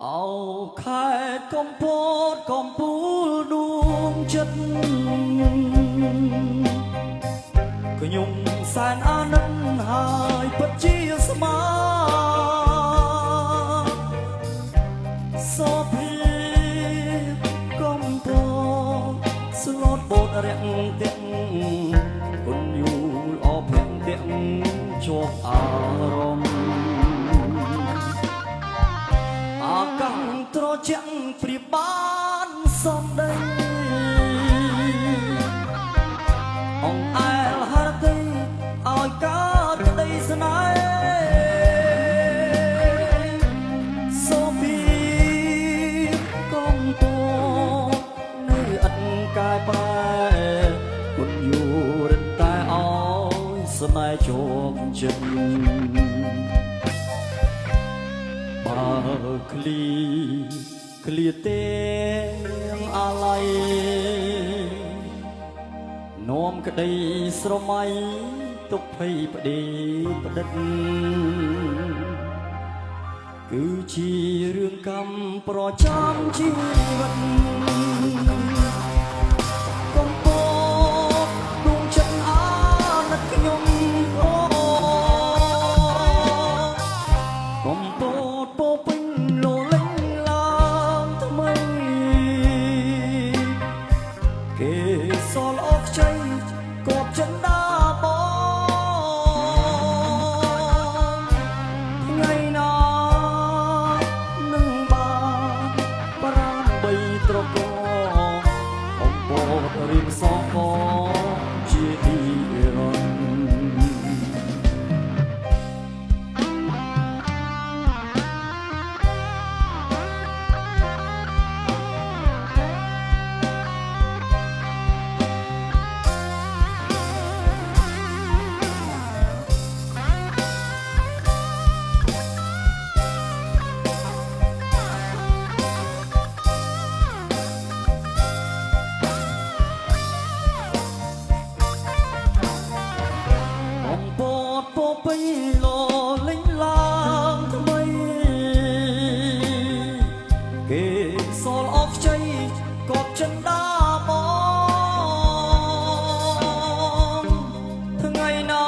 អោខេត្តកំពតកំពូលដួងចិត្តខ្ញុំសែនអាណិតហើយពិតជាស្មាសូភាកំពតស្លូតបូតរាក់ទាំងគុណយូលអភ័យទាំងជាប់អារម្មណ៍អាកាំងត្រជាក់ព្រៀបបានសំដីអងអែលហរតីឲ្យកើតក្តីស្នេហ៍សូពីកំពតនៅអត់កាយបែគុណយូរិនតែឲ្យស្នេហ៍ជាប់ចិត្តឃ្លាទាំងអាឡ័យនោមក្តីស្រមៃទុកភ័យប្តីផ្ដិតគឺជារឿងកម្មប្រចាំជីវិតកំពតដួងចិត្តអាណិតខ្ញុំកំពតពោពេញលោលេងឡើងថ្មីគេសល់អស់ខ្ចីគប់ចិនដាបងថ្ងៃណានឹងបានប្រាំបីត្រកកំពតរៀមសងកជាទីរំពោពេញលោលេងឡើងថ្មីគេសល់អស់ខ្ចីកប់ចិនដាបងថ្ងៃណា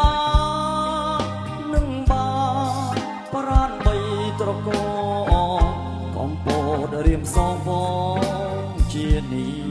នឹងបានប្រានបីត្រកកំពតរៀមសងបងជានី